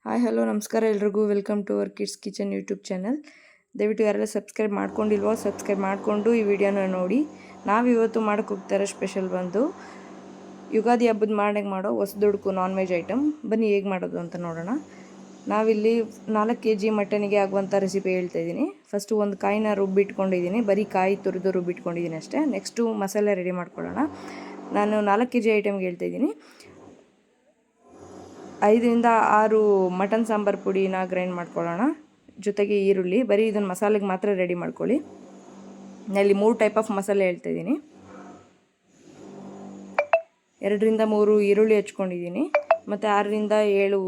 Hi hello ನಮಸ್ಕಾರ ಎಲ್ರಿಗೂ welcome to our kids kitchen YouTube channel. ದಯವಿಟ್ಟು ಯಾರೆಲ್ಲ ಸಬ್ಸ್ಕ್ರೈಬ್ ಮಾಡ್ಕೊಂಡಿಲ್ವೋ ಸಬ್ಸ್ಕ್ರೈಬ್ ಮಾಡಿಕೊಂಡು ಈ ವಿಡಿಯೋನ ನೋಡಿ. ನಾವಿವತ್ತು ಮಾಡೋಕ್ಕೆ ಹೋಗ್ತಾರೆ ಸ್ಪೆಷಲ್ ಬಂದು ಯುಗಾದಿ ಹಬ್ಬದ ಮಾಡೋ ಹೊಸದುಡುಕು ನಾನ್ ವೆಜ್ ಐಟಮ್. ಬನ್ನಿ ಹೇಗೆ ಮಾಡೋದು ಅಂತ ನೋಡೋಣ. ನಾವಿಲ್ಲಿ 4 kg ಮಟನಿಗೆ ಆಗುವಂಥ ರೆಸಿಪಿ ಹೇಳ್ತಾಯಿದ್ದೀನಿ. ಫಸ್ಟು ಒಂದು ಕಾಯಿನ ರುಬ್ಬಿಟ್ಕೊಂಡಿದ್ದೀನಿ, ಬರೀ ಕಾಯಿ ತುರಿದು ರುಬ್ಬಿಟ್ಕೊಂಡಿದ್ದೀನಿ ಅಷ್ಟೇ. ನೆಕ್ಸ್ಟು ಮಸಾಲೆ ರೆಡಿ ಮಾಡ್ಕೊಳ್ಳೋಣ. ನಾನು 4 kg ಐಟಮ್ಗೆ ಹೇಳ್ತಾಯಿದ್ದೀನಿ. 5 ರಿಂದ 6 ಮಟನ್ ಸಾಂಬಾರು ಪುಡಿನ ಗ್ರೈಂಡ್ ಮಾಡ್ಕೊಳ್ಳೋಣ. ಜೊತೆಗೆ ಈರುಳ್ಳಿ, ಬರೀ ಇದನ್ನು ಮಸಾಲೆಗೆ ಮಾತ್ರ ರೆಡಿ ಮಾಡ್ಕೊಳ್ಳಿ. ನಾನಿಲ್ಲಿ 3 ಟೈಪ್ ಆಫ್ ಮಸಾಲೆ ಹೇಳ್ತಾಯಿದ್ದೀನಿ. 2 ರಿಂದ 3 ಈರುಳ್ಳಿ ಹಚ್ಕೊಂಡಿದ್ದೀನಿ, ಮತ್ತು 6 ರಿಂದ 7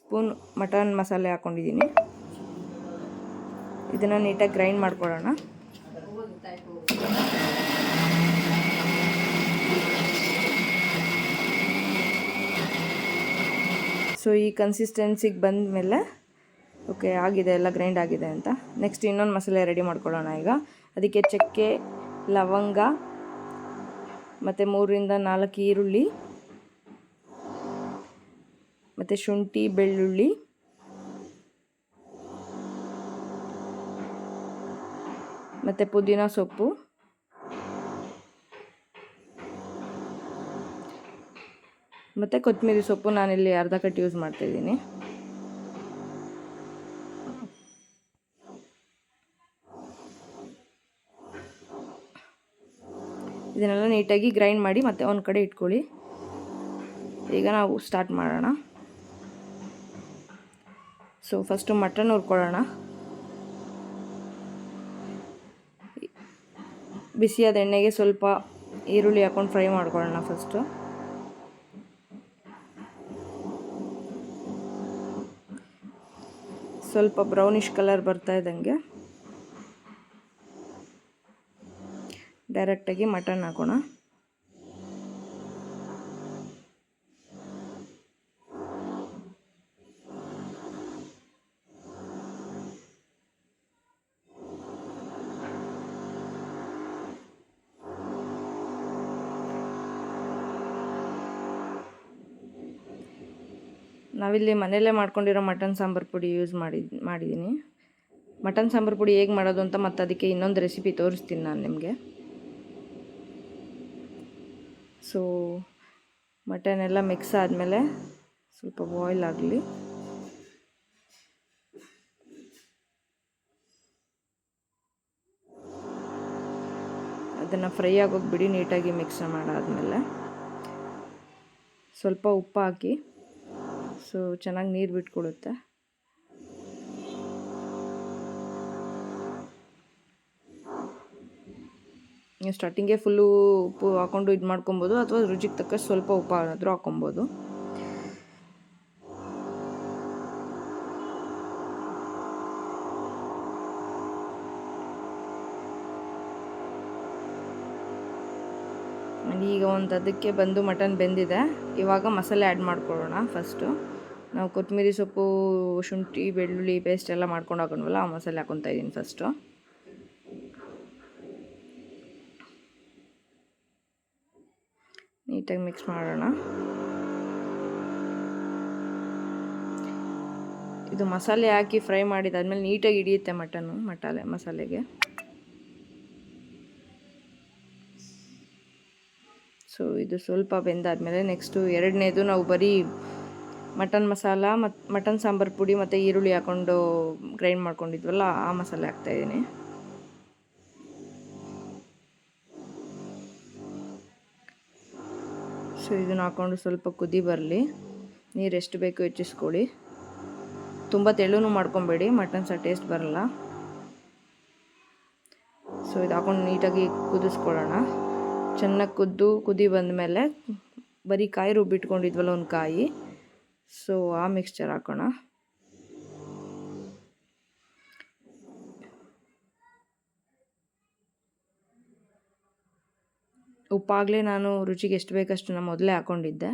ಸ್ಪೂನ್ ಮಟನ್ ಮಸಾಲೆ ಹಾಕ್ಕೊಂಡಿದ್ದೀನಿ. ಇದನ್ನು ನೀಟಾಗಿ ಗ್ರೈಂಡ್ ಮಾಡ್ಕೊಳ್ಳೋಣ. ಸೊ ಈ ಕನ್ಸಿಸ್ಟೆನ್ಸಿಗೆ ಬಂದ ಮೇಲೆ ಓಕೆ ಆಗಿದೆ, ಎಲ್ಲ ಗ್ರೈಂಡ್ ಆಗಿದೆ ಅಂತ. ನೆಕ್ಸ್ಟ್ ಇನ್ನೊಂದು ಮಸಾಲೆ ರೆಡಿ ಮಾಡ್ಕೊಳ್ಳೋಣ. ಈಗ ಅದಕ್ಕೆ ಚಕ್ಕೆ, ಲವಂಗ, ಮತ್ತು 3 ರಿಂದ 4 ಈರುಳ್ಳಿ, ಮತ್ತು ಶುಂಠಿ, ಬೆಳ್ಳುಳ್ಳಿ, ಮತ್ತು ಪುದೀನ ಸೊಪ್ಪು, ಮತ್ತು ಕೊತ್ತಂಬರಿ ಸೊಪ್ಪು ನಾನಿಲ್ಲಿ ಅರ್ಧ ಕಟ್ ಯೂಸ್ ಮಾಡ್ತಾಯಿದ್ದೀನಿ. ಇದನ್ನೆಲ್ಲ ನೀಟಾಗಿ ಗ್ರೈಂಡ್ ಮಾಡಿ ಮತ್ತೆ ಒಂದು ಕಡೆ ಇಟ್ಕೊಳ್ಳಿ. ಈಗ ನಾವು ಸ್ಟಾರ್ಟ್ ಮಾಡೋಣ. ಸೊ ಫಸ್ಟು ಮಟನ್ ಹುರ್ಕೊಳ್ಳೋಣ. ಬಿಸಿಯಾದ ಎಣ್ಣೆಗೆ ಸ್ವಲ್ಪ ಈರುಳ್ಳಿ ಹಾಕ್ಕೊಂಡು ಫ್ರೈ ಮಾಡ್ಕೊಳ್ಳೋಣ. ಫಸ್ಟು ಸ್ವಲ್ಪ ಬ್ರೌನಿಷ್ ಕಲರ್ ಬರ್ತಾ ಇದ್ದಂಗೆ ಡೈರೆಕ್ಟಾಗಿ ಮಟನ್ ಹಾಕೋಣ. ನಾವಿಲ್ಲಿ ಮನೆಯಲ್ಲೇ ಮಾಡ್ಕೊಂಡಿರೋ ಮಟನ್ ಸಾಂಬಾರು ಪುಡಿ ಯೂಸ್ ಮಾಡಿದ್ದೀನಿ. ಮಟನ್ ಸಾಂಬಾರು ಪುಡಿ ಹೇಗೆ ಮಾಡೋದು ಅಂತ ಮತ್ತು ಅದಕ್ಕೆ ಇನ್ನೊಂದು ರೆಸಿಪಿ ತೋರಿಸ್ತೀನಿ ನಾನು ನಿಮಗೆ. ಸೊ ಮಟನ್ ಎಲ್ಲ ಮಿಕ್ಸ್ ಆದಮೇಲೆ ಸ್ವಲ್ಪ ಬಾಯ್ಲ್ ಆಗಲಿ. ಅದನ್ನು ಫ್ರೈ ಆಗೋಗಿ ಬಿಡಿ. ನೀಟಾಗಿ ಮಿಕ್ಸ್ ಮಾಡಾದಮೇಲೆ ಸ್ವಲ್ಪ ಉಪ್ಪು ಹಾಕಿ, ಸೊ ಚೆನ್ನಾಗಿ ನೀರು ಬಿಟ್ಕೊಡುತ್ತೆ. ನೀವು ಸ್ಟಾರ್ಟಿಂಗೇ ಫುಲ್ಲು ಉಪ್ಪು ಹಾಕ್ಕೊಂಡು ಇದು ಮಾಡ್ಕೊಬೋದು, ಅಥವಾ ರುಚಿಗೆ ತಕ್ಕಷ್ಟು ಸ್ವಲ್ಪ ಉಪ್ಪು ಆದರೂ ಹಾಕ್ಕೊಬೋದು. ಈಗ ಅದಕ್ಕೆ ಬಂದು ಮಟನ್ ಬೆಂದಿದೆ. ಇವಾಗ ಮಸಾಲೆ ಆ್ಯಡ್ ಮಾಡ್ಕೊಳ್ಳೋಣ. ಫಸ್ಟು ನಾವು ಕೊತ್ತಂಬರಿ ಸೊಪ್ಪು, ಶುಂಠಿ, ಬೆಳ್ಳುಳ್ಳಿ ಪೇಸ್ಟ್ ಎಲ್ಲ ಮಾಡ್ಕೊಂಡು ಹಾಕೊಂಡ್ವಲ್ಲ, ಆ ಮಸಾಲೆ ಹಾಕ್ಕೊತಾ ಇದ್ದೀನಿ. ಫಸ್ಟು ನೀಟಾಗಿ ಮಿಕ್ಸ್ ಮಾಡೋಣ. ಇದು ಮಸಾಲೆ ಹಾಕಿ ಫ್ರೈ ಮಾಡಿದಾದ್ಮೇಲೆ ನೀಟಾಗಿ ಹಿಡಿಯುತ್ತೆ ಮಸಾಲೆಗೆ. ಸೊ ಇದು ಸ್ವಲ್ಪ ಬೆಂದಾದಮೇಲೆ ನೆಕ್ಸ್ಟು ಎರಡನೇದು ನಾವು ಬರೀ ಮಟನ್ ಮಸಾಲ ಮತ್ತು ಮಟನ್ ಸಾಂಬಾರು ಪುಡಿ ಮತ್ತು ಈರುಳ್ಳಿ ಹಾಕ್ಕೊಂಡು ಗ್ರೈಂಡ್ ಮಾಡ್ಕೊಂಡಿದ್ವಲ್ಲ, ಆ ಮಸಾಲೆ ಹಾಕ್ತಾಯಿದ್ದೀನಿ. ಸೊ ಇದನ್ನು ಹಾಕ್ಕೊಂಡು ಸ್ವಲ್ಪ ಕುದಿ ಬರಲಿ. ನೀರು ಎಷ್ಟು ಬೇಕು ಹೆಚ್ಚಿಸ್ಕೊಳ್ಳಿ. ತುಂಬ ತೆಳುನೂ ಮಾಡ್ಕೊಬೇಡಿ, ಮಟನ್ ಸಹ ಟೇಸ್ಟ್ ಬರಲ್ಲ. ಸೊ ಇದು ಹಾಕ್ಕೊಂಡು ನೀಟಾಗಿ ಕುದಿಸ್ಕೊಳ್ಳೋಣ. ಚೆನ್ನಾಗಿ ಕುದಿ ಬಂದಮೇಲೆ ಬರೀ ಕಾಯಿ ರುಬ್ಬಿಟ್ಕೊಂಡಿದ್ವಲ್ಲ ಒಂದು ಕಾಯಿ, ಸೊ ಆ ಮಿಕ್ಸ್ಚರ್ ಹಾಕೋಣ. ಉಪ್ಪಾಗಲೇ ನಾನು ರುಚಿಗೆ ಎಷ್ಟು ಬೇಕಷ್ಟು ನಾನು ಮೊದಲೇ ಹಾಕ್ಕೊಂಡಿದ್ದೆ.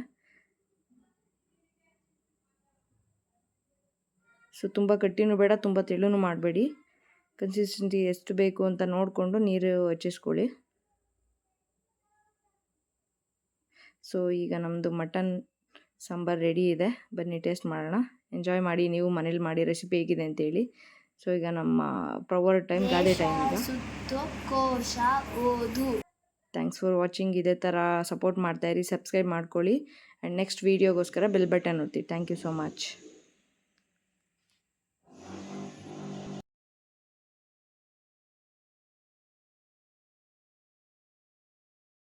ಸೊ ತುಂಬ ಗಟ್ಟಿನೂ ಬೇಡ, ತುಂಬ ತೆಳುನೂ ಮಾಡಬೇಡಿ. ಕನ್ಸಿಸ್ಟೆನ್ಸಿ ಎಷ್ಟು ಬೇಕು ಅಂತ ನೋಡಿಕೊಂಡು ನೀರು ಹೆಚ್ಚಿಸ್ಕೊಳ್ಳಿ. ಸೊ ಈಗ ನಮ್ಮದು ಮಟನ್ ಸಾಂಬಾರು ರೆಡಿ ಇದೆ. ಬನ್ನಿ ಟೇಸ್ಟ್ ಮಾಡೋಣ. ಎಂಜಾಯ್ ಮಾಡಿ, ನೀವು ಮನೇಲಿ ಮಾಡಿ ರೆಸಿಪಿ ಹೇಗಿದೆ ಅಂತೇಳಿ. ಸೊ ಈಗ ನಮ್ಮ ಪ್ರವರ್ ಟೈಮ್ ಗಾದೆ ಟೈಮ್ ಈಗ. ಕೋಶ ಓದು. Thanks for watching. ಇದೇ ಥರ ಸಪೋರ್ಟ್ ಮಾಡ್ತಾಯಿರಿ, ಸಬ್ಸ್ಕ್ರೈಬ್ ಮಾಡ್ಕೊಳ್ಳಿ. ಆ್ಯಂಡ್ ನೆಕ್ಸ್ಟ್ ವೀಡಿಯೋಗೋಸ್ಕರ ಬೆಲ್ ಬಟನ್ ಒತ್ತಿ. Thank you so much.